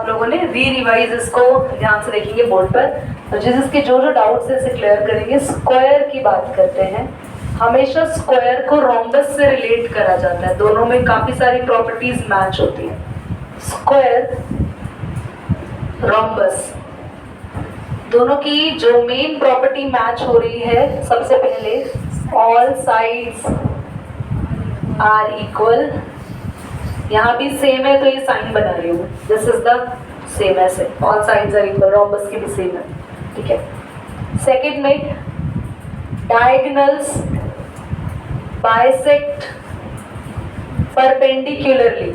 आप लोगों ने री रिवाइज इसको ध्यान से देखेंगे बोर्ड पर, तो जिसके जो जो डाउट्स है इसे क्लियर करेंगे। स्क्वायर की बात करते हैं, हमेशा स्क्वायर को रोम्बस से रिलेट करा जाता है, दोनों में काफी सारी प्रॉपर्टीज मैच होती है। स्क्वायर, रोम्बस, दोनों की जो मेन प्रॉपर्टी मैच हो रही है, सबसे पहले ऑल साइड्स आर इक्वल, यहाँ भी सेम है तो ये साइन बना रही हूँ, दिस इज द सेम, ऐसे all sides are equal, rhombus की भी सेम है, ठीक है। सेकंड में डायगोनल्स बाइसेक्ट परपेंडिकुलरली,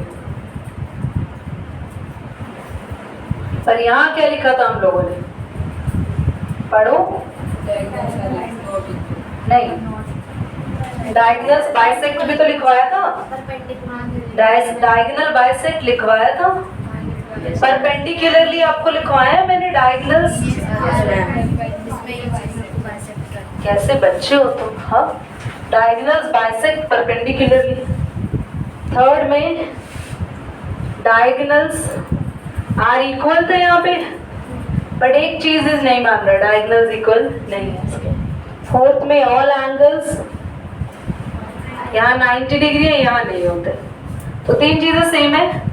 पर यहाँ क्या लिखा था हम लोगों ने, पढ़ो नहीं, डायगोनल्स बाइसेक्ट भी तो लिखवाया था, डायगोनल बाइसेक्ट लिखवाया था, परपेंडिकुलरली आपको लिखवाया है मैंने डायगोनल्स। कैसे बच्चे हो तुम, हाँ, डायगोनल्स बाइसेक्ट परपेंडिकुलरली। थर्ड में डायगोनल्स आर इक्वल थे यहाँ पे, बट एक चीज इज नहीं मान रहा, डायगोनल्स इक्वल नहीं है। फोर्थ में ऑल एंगल्स, यहाँ 90 डिग्री है, यहाँ नहीं होते, तो तीन चीजें सेम है।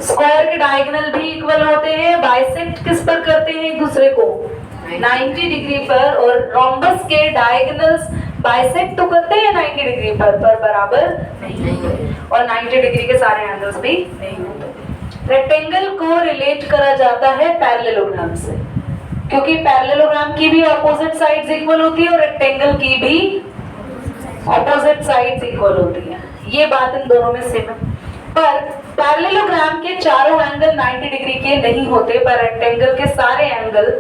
स्क्वायर के डायगोनल भी इक्वल होते हैं, बाइसेक्ट किस पर करते हैं एक दूसरे को, 90 डिग्री पर, और रोम्बस के डायगोनल्स बाइसेक्ट तो करते हैं 90 डिग्री पर बराबर नहीं होते, और 90 डिग्री के सारे एंगल्स भी नहीं होते। रेक्टेंगल को रिलेट करा जाता है पैरेललोग्राम से, क्योंकि पैरेललोग्राम की भी ऑपोजिट साइड्स इक्वल होती है और रेक्टेंगल की भी ऑपोजिट साइड्स इक्वल होती है, ये बात इन दोनों में सेम है। पर पैरेललोग्राम के चारों एंगल 90 डिग्री के नहीं होते, पर रेक्टेंगल के सारे एंगल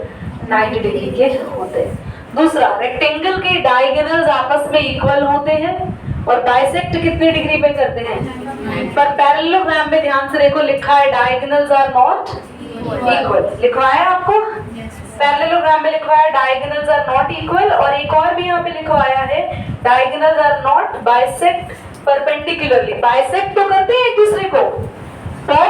90 डिग्री के होते हैं। दूसरा, रेक्टेंगल के डायगोनल्स आपस में इक्वल होते हैं और बाइसेक्ट कितने डिग्री पे करते हैं, पर पैरेललोग्राम में ध्यान से देखो लिखा है डायगोनल्स आर नॉट इक्वल, लिखवाया आपको, पैरेललोग्राम में लिखवाया डायगोनल्स आर नॉट इक्वल, और एक और भी यहाँ पे लिखवाया है diagonals are not bisect perpendicularly. Bisect तो करते हैं एक दूसरे को, पर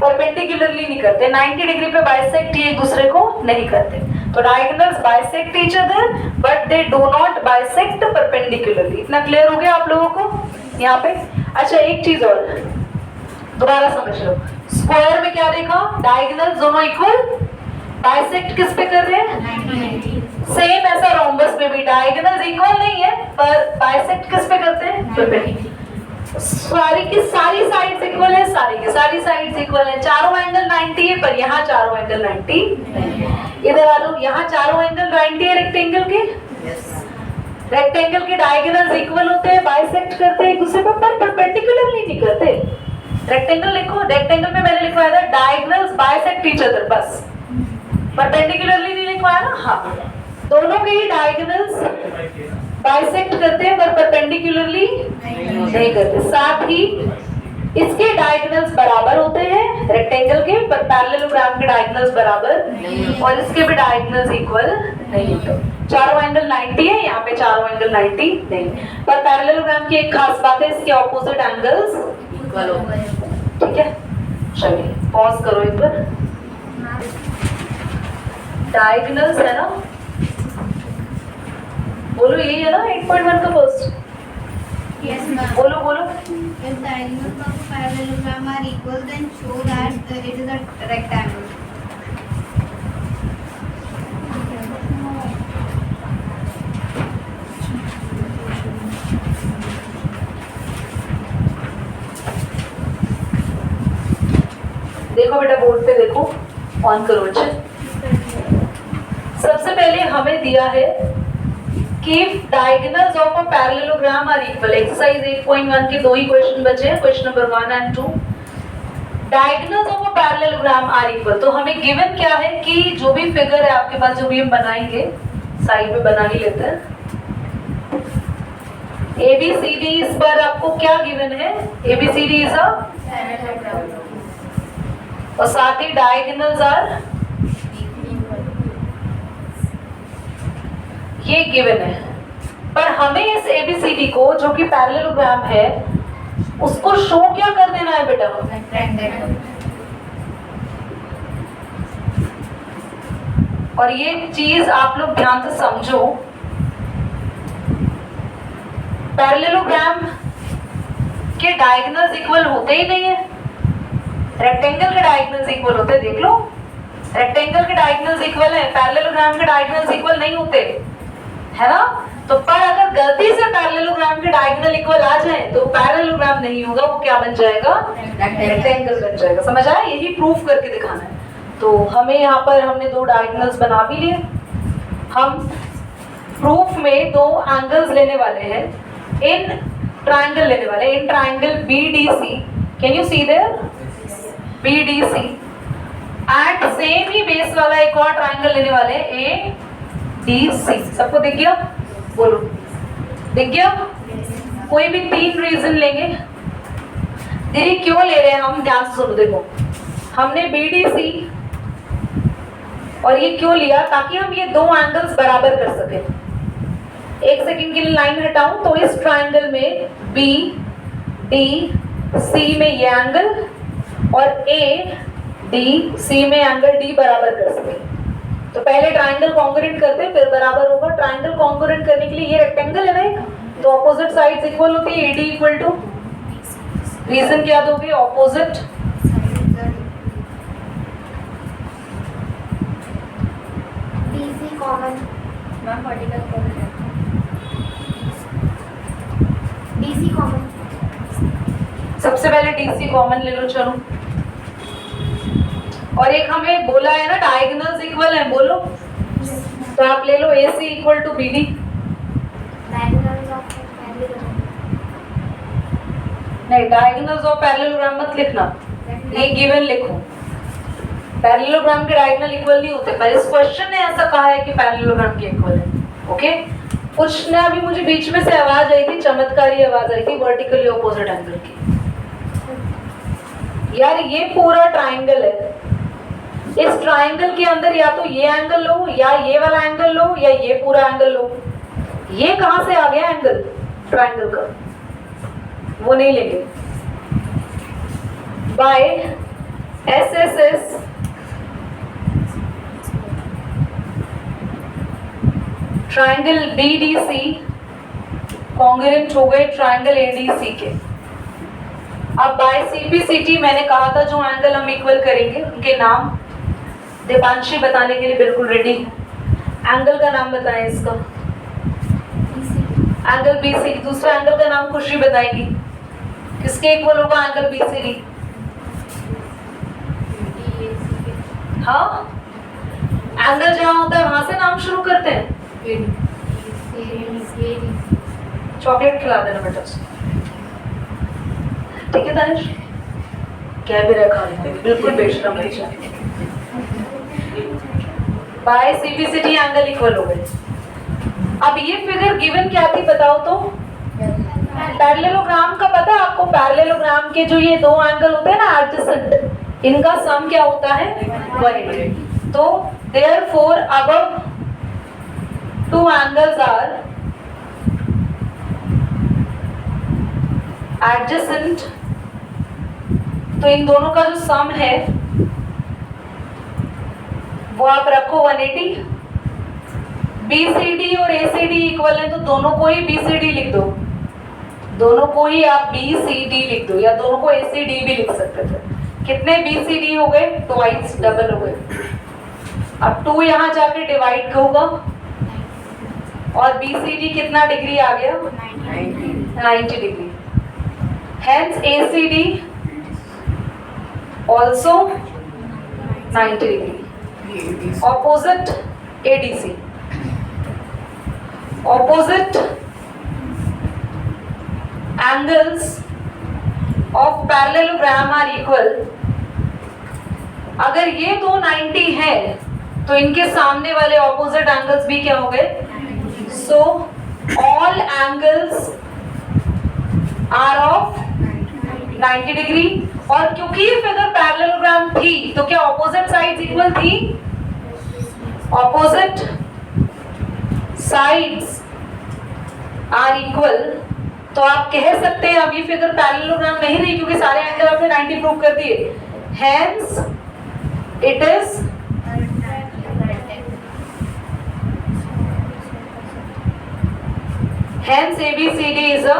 परपेंडिकुलरली नहीं करते, 90 डिग्री पे बाइसेक्ट एक दूसरे को नहीं करते। तो diagonals bisect each other but they do not bisect perpendicularly. इतना क्लियर हो गया आप लोगों को यहाँ पे? अच्छा, एक चीज और दोबारा समझ लो, स्क्वायर में क्या देखा, डायगोनल्स दोनों इक्वल, बाइसेक्ट किस पे कर रहे हैं, सेम ऐसा रोम्बस में भी डायगोनल्स इक्वल नहीं है पर बाइसेक्ट किस पे करते हैं, सारी की सारी साइड्स इक्वल है, सारी की सारी साइड्स इक्वल है, चारों एंगल 90 है, पर यहाँ चारों एंगल 90 इधर आ लो, यहाँ चारों एंगल 90 है रेक्टेंगल के, रेक्टेंगल के डायगोनल्स इक्वल होते हैं, बाइसेक्ट करते हैं एक दूसरे पर परपेंडिकुलरली नहीं करते। रेक्टेंगल लिखो, रेक्टेंगल में मैंने लिखवाया था डायगोनल्स बाइसेक्ट ईच अदर, बस परपेंडिकुलरली नहीं लिखवाया ना, हाँ, दोनों के ही डायगोनल्स बाइसेक्ट करते हैं पर परपेंडिकुलरली नहीं करते। साथ ही इसके डायगोनल्स बराबर होते हैं रेक्टेंगल के, पर पैरेललोग्राम के डायगोनल्स बराबर नहीं, और इसके भी डायगोनल्स इक्वल नहीं होते। चारों एंगल 90 है, यहाँ पे चारों एंगल 90 नहीं, पर पैरेललोग्राम की एक खास बात है, इसके ऑपोजिट एंगल्स इक्वल होते हैं। ठीक है, चलिए पॉज करो एक बार। डायगोनल्स है ना, बोलो यही है ना 8.1 का फर्स्ट, Yes, ma'am. बोलो बोलो। If diagonals of a parallelogram are equal, then show that it is a rectangle. देखो बेटा बोर्ड पे देखो, ऑन करो। अच्छे, सबसे पहले हमें दिया है कि diagonals of a parallelogram are equal. Exercise 8.1 के दो ही क्वेश्चन बचे हैं, question number 1 and 2। Diagonals of a parallelogram are equal, तो हमें गिवन क्या है कि जो भी फिगर है आपके पास, जो भी हम बनाएंगे, साइड में बना ही लेते हैं। ABCD, इस पर आपको क्या गिवन है, ABCD इज अ, और साथ ही डायगोनल्स आर, ये गिवन है, पर हमें इस ABCD को जो कि पैरेललोग्राम है उसको शो क्या कर देना है बेटा, और ये चीज आप लोग ध्यान से समझो, पैरेललोग्राम के डायगोनल्स इक्वल होते ही नहीं है, रेक्टेंगल के डायगोनल्स इक्वल होते, देख लो रेक्टेंगल के डायगोनल्स इक्वल है, पैरेललोग्राम के डायगोनल्स इक्वल नहीं होते, है ना। तो पर अगर गलती से पैरेललोग्राम के डायगोनल इक्वल आ जाए तो पैरेललोग्राम नहीं होगा, वो क्या बन जाएगा, रेक्टेंगल बन जाएगा। समझ आया, यही प्रूफ करके दिखाना है। तो हमें यहाँ पर हमने दो डायगोनल्स बना भी लिए, हम प्रूफ में दो एंगल्स लेने वाले हैं, इन ट्रायंगल लेने वाले, in triangle BDC, can you see there, BDC and same ही बेस वाला एक और ट्रायंगल लेने वाले ADC। सबको दिख गया, बोलो दिख गया। कोई भी 3 रीजन लेंगे। दीदी क्यों ले रहे हैं हम, ध्यान से सुनो, देखो हमने BDC और ये क्यों लिया, ताकि हम ये दो एंगल्स बराबर कर सके। एक सेकंड के लिए लाइन हटाऊं तो इस ट्रायंगल में BDC में ये एंगल और ADC में एंगल D बराबर कर सके। तो पहले ट्रायंगल कॉन्ग्रुएंट करते हैं, फिर बराबर होगा। ट्रायंगल कॉन्ग्रुएंट करने के लिए ये रेक्टेंगल है ना एक, तो ऑपोजिट साइड्स इक्वल होती है, AD इक्वल टू, रीजन क्या दोगे, opposite DC common, ma'am vertical common है, DC कॉमन, सबसे पहले DC कॉमन ले लो, चलो। और एक हमें बोला है ना डायगोनल्स इक्वल है, बोलो, तो आप ले लो AC equal to BD। Diagonals of parallelogram, नहीं डायगोनल्स ऑफ पैरेललोग्राम मत लिखना, ये गिवन लिखो। पैरेललोग्राम के डायगोनल इक्वल नहीं होते, पर इस क्वेश्चन ने ऐसा कहा है कि पैरेललोग्राम के इक्वल है। ओके, कुछ ना अभी मुझे बीच में से आवाज आई थी, चमत्कारी आवाज आई थी, वर्टिकली ऑपोजिट एंगल की। यार ये पूरा ट्रायंगल है, इस ट्रायंगल के अंदर या तो ये एंगल लो, या ये वाला एंगल लो, या ये पूरा एंगल लो। ये कहां से आ गया एंगल ट्रायंगल का, वो नहीं लेंगे। By SSS triangle BDC congruent हो गए ट्रायंगल ADC के। अब बाय CPCT मैंने कहा था जो एंगल हम इक्वल करेंगे उनके नाम दीपांशी बताने के लिए बिल्कुल रेडी है। एंगल का नाम बताएं इसका, एंगल BC। दूसरा एंगल का नाम खुशी बताएगी, किसके इक्वल होगा एंगल BCD। हाँ, एंगल जहां होता है वहां से नाम शुरू करते हैं। चॉकलेट खिला देना बेटा, ठीक है दानिश, क्या भी रखा बिल्कुल बेशरम बच्चा। बाय CPCT एंगल इक्वल हो गए। अब ये फिगर गिवन क्या थी बताओ तो, पैरेललोग्राम का पता है आपको, पैरेललोग्राम के जो ये दो एंगल होते हैं ना एडजेसेंट, इनका सम क्या होता है 180। तो therefore above two angles are adjacent, तो इन दोनों का जो सम है वो आप रखो 180। BCD और ACD इक्वल है तो दोनों को ही BCD लिख दो, दोनों को ही आप BCD लिख दो, या दोनों को ACD भी लिख सकते थे। कितने BCD हो गए, ट्वाइस डबल हो गए। अब 2 यहाँ जाके डिवाइड होगा और BCD कितना डिग्री आ गया, 90 degree. Hence ACD also 90 degree. Opposite ADC. Opposite angles of parallelogram are equal. अगर ये दो 90 है तो इनके सामने वाले ऑपोजिट एंगल्स भी क्या हो गए, so all angles are of 90 degree. और क्योंकि ये फिगर पैरेललोग्राम थी तो क्या ऑपोजिट साइड्स इक्वल थी, ऑपोजिट साइड्स आर इक्वल। तो आप कह सकते हैं अब ये फिगर पैरेललोग्राम नहीं रही क्योंकि सारे एंगल आपने 90 प्रूव कर दिए। Hence it is Hence ABCD is a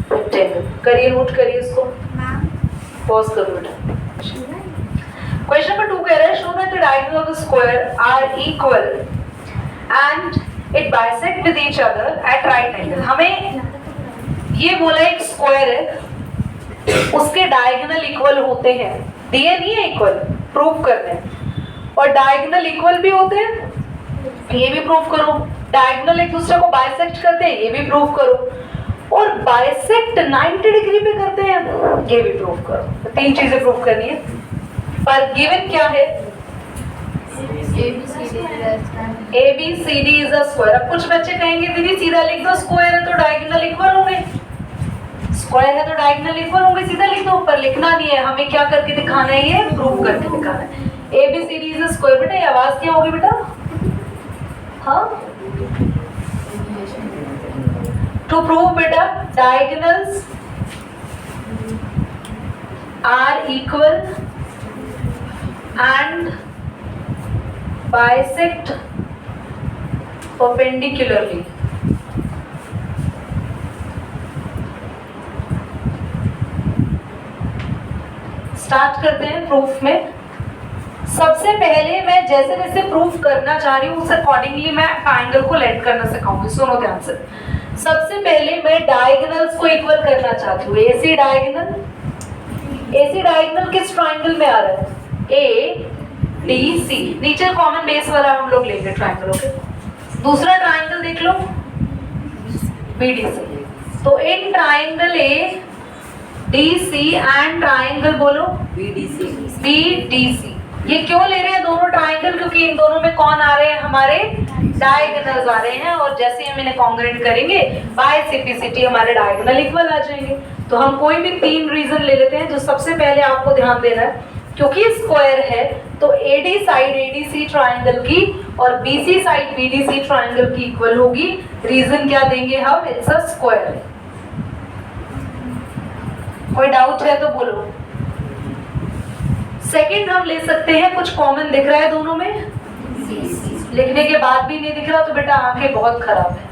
rectangle. करिए, नोट करिए इसको, मैम पॉज करो बेटा। क्वेश्चन नंबर 2 कह रहा है, show that the diagonal of the square are equal and it bisect with each other at right angle. हमें ये बोला एक स्क्वायर है, उसके डायगोनल इक्वल होते हैं, दिए नहीं है इक्वल, प्रूव करने हैं, और डायगोनल इक्वल भी होते हैं, ये भी प्रूव करो। डायगोनल एक दूसरे को बाइसेक्ट करते हैं, ये भी प्रूव करो, और बाइसेक्ट 90 डिग्री पे करते हैं, ये भी प्रूव करो। तो 3 चीजें प्रूव करनी है, पर गिवन क्या है? ABCD is a square. अब कुछ बच्चे कहेंगे दीदी सीधा लिख दो, स्क्वायर है तो डायगोनल इक्वल होंगे, स्क्वायर है तो डायगोनल इक्वल होंगे, सीधा लिख दो, पर लिखना नहीं है, हमें क्या करके दिखाना है? ये प्रूव करके दिखाना है। ABCD is a square. बेटा ये आवाज क्या होगी बेटा? हाँ, टू प्रूव बेटा diagonals are equal and bisect perpendicularly. Start करते हैं प्रूफ में। सबसे पहले मैं जैसे जैसे प्रूफ करना चाह रही हूँ उस अकॉर्डिंगली मैं ट्राइंगल को लेट करना सिखाऊंगी। सुनो ध्यान से। सबसे पहले मैं डायगोनल्स को इक्वल करना चाहती हूँ। AC डायगोनल, AC डायगोनल किस ट्राइंगल में आ रहा है? ADC, नीचे कॉमन बेस वाला हम लोग लेंगे ट्राइंगल। ओके, दूसरा ट्राइंगल देख लो, BDC। तो in triangle ADC and triangle बोलो BDC। ये क्यों ले रहे हैं दोनों ट्राइंगल? क्योंकि इन दोनों में कौन आ रहे हैं? हमारे डायगोनल्स आ रहे हैं, और जैसे हम इन्हें कॉन्ग्रुएंट करेंगे बाय सिटी हमारे डायगोनल इक्वल आ जाएंगे। तो हम कोई भी 3 रीजन ले लेते हैं। जो सबसे पहले आपको ध्यान देना है, क्योंकि स्क्वायर है तो AD साइड ADC ट्राइंगल की और BC साइड BDC ट्राइंगल की इक्वल होगी। रीजन क्या देंगे हम? It's a square. कोई डाउट है तो बोलो। सेकंड हम ले सकते हैं, कुछ कॉमन दिख रहा है दोनों में, लिखने के बाद भी नहीं दिख रहा तो बेटा आंखें बहुत खराब है।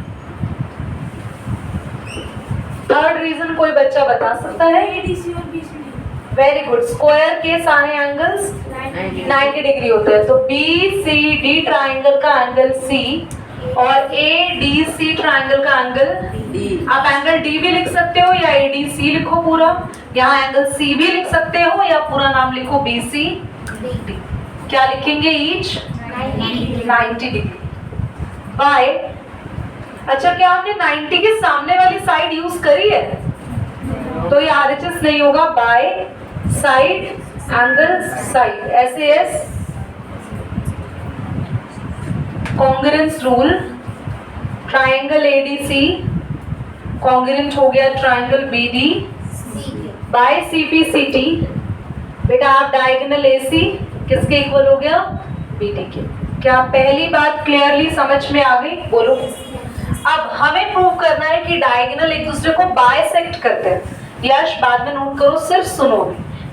थर्ड रीजन कोई बच्चा बता सकता है? ADC और BC। Very good. स्क्वायर के सारे एंगल्स 90 डिग्री होते हैं, तो BCD ट्राइंगल का एंगल C और ADC ट्राइंगल का एंगल D। आप एंगल D भी लिख सकते हो या ADC लिखो पूरा, यहाँ एंगल C भी लिख सकते हो या पूरा नाम लिखो BCD। क्या लिखेंगे? Each 90 degree by. अच्छा, क्या हमने 90 के सामने वाली साइड यूज करी है? तो ये RHS नहीं होगा, by side angle side, SAS congruence rule. Triangle ADC congruent हो गया ट्राइंगल BD बाय CPCT। बेटा आप डायगोनल AC किसके इक्वल हो गया? BD के। क्या पहली बात क्लियरली समझ में आ गई? बोलो। अब हमें प्रूव करना है कि डायगोनल एक दूसरे को बाइसेक्ट करते हैं। यश बाद में नोट करो, सिर्फ सुनो।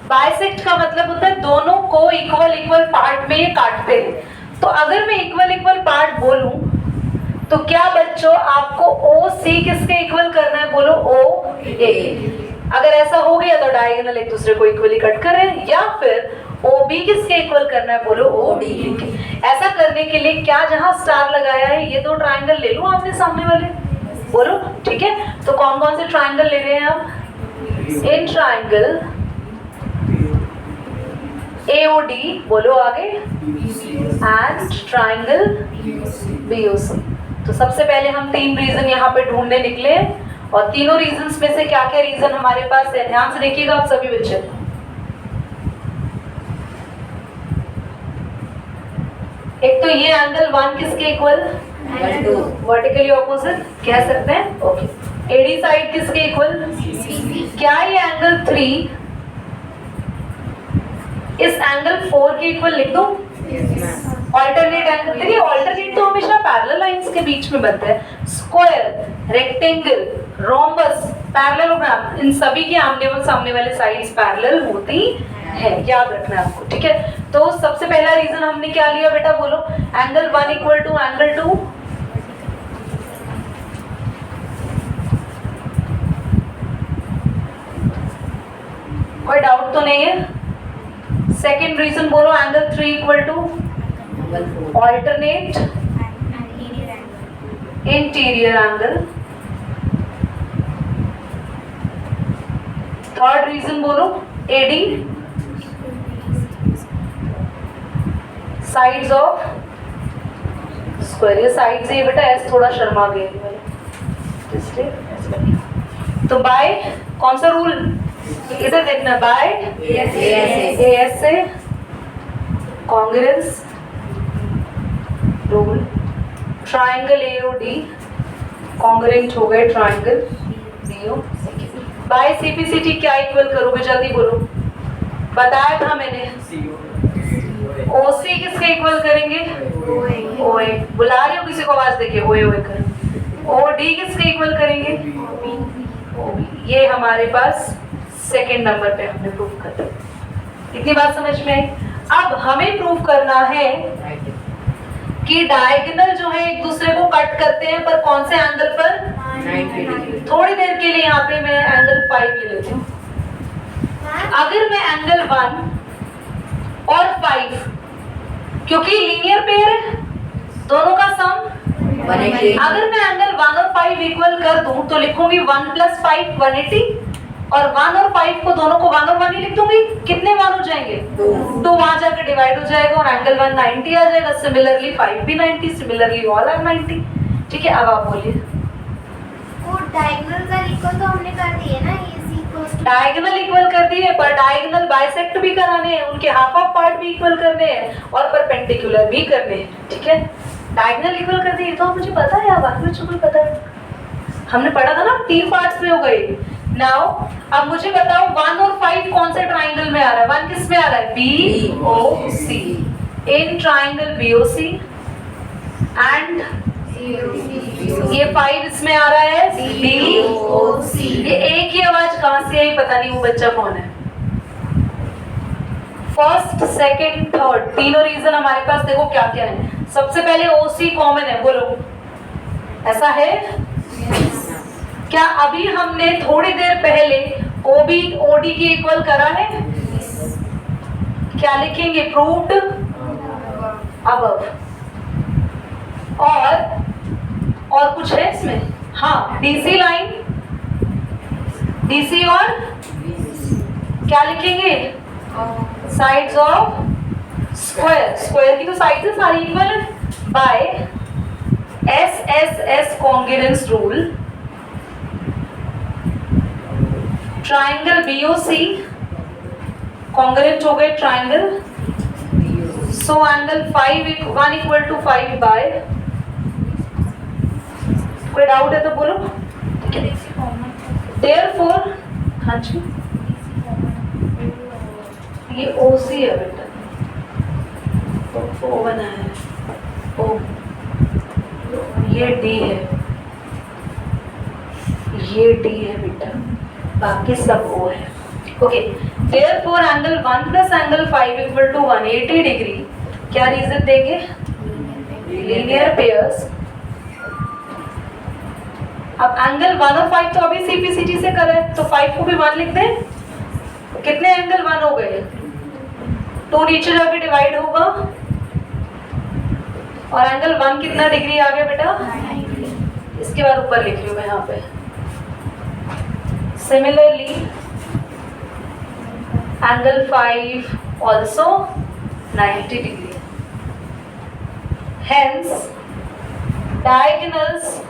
बाइसेक्ट का मतलब होता है दोनों को इक्वल पार्ट में ये काटते हैं। तो अगर मैं इक्वल पार्ट बोलूं तो क्या बच्चों आपको OC किसके इक्वल करना है? बोलो OA। अगर ऐसा हो गया तो डायगोनल एक दूसरे को इक्वली कट कर रहे हैं, या फिर OB किसके इक्वल करना है? बोलो OD। ऐसा करने के लिए क्या जहां स्टार लगाया है ये 2 ट्राइंगल ले लूं आपने सामने वाले? बोलो। ठीक है, तो कौन कौन से ट्राइंगल ले रहे हैं आप? इन ट्राइंगल AOD बोलो आगे, एंड ट्राइंगल BOC। तो सबसे पहले हम 3 रीजन यहाँ पे ढूंढने निकले, और तीनों रीजंस में से क्या क्या रीजन हमारे पास है? ध्यान से देखिएगा आप सभी बच्चे। एक तो ये एंगल 1 किसके इक्वल? वर्टिकली ऑपोजिट कह सकते हैं। ओके, AD साइड किसके इक्वल? क्या ये एंगल 3 इस एंगल 4 के इक्वल लिख दो? Alternate angle. देखिए ऑल्टरनेट तो हमेशा पैरेलल लाइंस के बीच में बनता है। स्क्वायर, रेक्टेंगल, रोम्बस, पैरेललोग्राम, इन सभी की आमने सामने वाले साइड्स पैरेलल होती है, याद रखना आपको। ठीक है, तो सबसे पहला रीजन हमने क्या लिया बेटा? बोलो। Angle 1 equal to angle 2 doubt तो नहीं है? सेकेंड रीजन बोलो, angle 3 equal to alternate interior angle. Third reason बोलो, एडी साइड्स ऑफ स्क्वायर। ये साइड्स ये बेटा एस थोड़ा शर्मा गया तो बाय कौन सा रूल इधर देखना, बाय एएस से congruence rule, triangle AOD congruent हो गए ट्राइंगल बीओ। बाय सीपीसीटी क्या इक्वल करोगे, जल्दी बोलो, बताया था मैंने। ओसी किसके इक्वल करेंगे, ओए। बुला रही हो किसी को, आवाज देके ओए ओए कर। ओडी किसके इक्वल करेंगे, ओबी। ये हमारे पास सेकंड नंबर पे हमने प्रूव कर दिया। इतनी बात समझ में आई। अब हमें प्रूव करना है कि डायगोनल जो है एक दूसरे को कट करते हैं, पर कौन से एंगल पर, 90 डिग्री। थोड़ी देर के लिए यहाँ पे मैं एंगल 5 ले लेती हूँ। अगर मैं एंगल 1 और 5, क्योंकि लीनियर पेयर है, दोनों का सम 180। अगर मैं एंगल 1 और 5 इक्वल कर दूं तो लिखूंगी 1 + 5 180, और 1 और 5 को दोनों को 1 और 1 ही लिख दूंगी। कितने 1 हो जाएंगे, 2 वहां जाकर डिवाइड हो जाएगा और एंगल 1 90 आ जाएगा। सिमिलरली 5 भी 90, सिमिलरली ऑल आर 90। ठीक है, अब आप बोलिए। वो डायगोनल का इक्वल तो हमने कर दिए ना, डायगोनल इक्वल कर दिए, पर डायगोनल बाइसेक्ट भी कराने हैं, उनके हाफ ऑफ पार्ट भी इक्वल करने हैं और परपेंडिकुलर भी करने हैं। ठीक है, डायगोनल इक्वल कर दिए तो मुझे पता है, या बाकी बच्चों को पता है? हमने पढ़ा था ना, 3 पार्ट्स में हो गए। नाउ अब मुझे बताओ 1 और 5 कौन से ट्राइंगल में आ रहा है? 1 किस में आ रहा है, BOC, in triangle BOC, and ये 5 इसमें आ रहा है DOC। ये एक ही आवाज कहां से आई पता नहीं, वो बच्चा कौन है? फर्स्ट, सेकंड, थर्ड, तीनों रीजन हमारे पास देखो क्या क्या है। सबसे पहले OC कॉमन है, बोलो ऐसा है? क्या अभी हमने थोड़ी देर पहले OB OD की इक्वल करा है? क्या लिखेंगे, प्रूव्ड अबव। और कुछ है इसमें? हाँ, DC लाइन, DC और क्या लिखेंगे, साइड्स ऑफ स्क्वायर। स्क्वायर की तो साइड्स है सारी इक्वल है। By SSS congruence rule, triangle BOC congruent हो गए triangle, so angle 1 equal to 5 by. कोई डाउट है तो बोलो। देयरफॉर, हाँ जी, ये OC है बेटा, O बना है, O, ये D है, ये D है बेटा, बाकी सब O है। Okay, therefore angle 1 + angle 5 equal to 180 degree. क्या रीजन देंगे, लीनियर पेयर्स। अब एंगल 1 और 5 तो अभी सीपीसीटी से कर रहे हैं, तो 5 को भी 1 लिख दें। कितने एंगल 1 हो गए, 2 नीचे जाके डिवाइड होगा, और एंगल 1 कितना डिग्री आ गया बेटा, इसके बाद ऊपर लिख रही हूँ मैं यहाँ पे। Similarly angle 5 also 90 degree. Hence diagonals,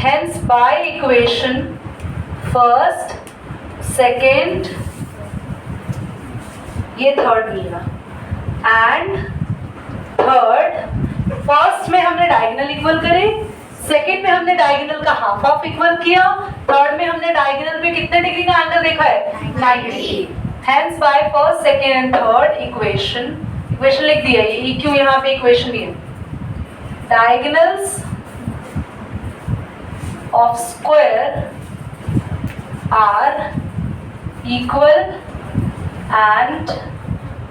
hence by equation first, second, ये थर्ड लिया, एंड थर्ड, फर्स्ट में हमने डायगोनल इक्वल करे, सेकंड में हमने डायगोनल का हाफ ऑफ इक्वल किया, थर्ड में हमने डायगोनल पे कितने डिग्री का एंगल देखा है, 90। hence by first, second and third equation, equation लिख दिया, ये EQ यहाँ पे इक्वेशन भी है। Diagonals of square are equal and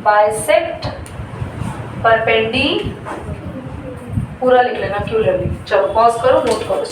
bisect perpendicular। पूरा लिख लेना, क्यों लगी। चलो पॉज करो, नोट करो।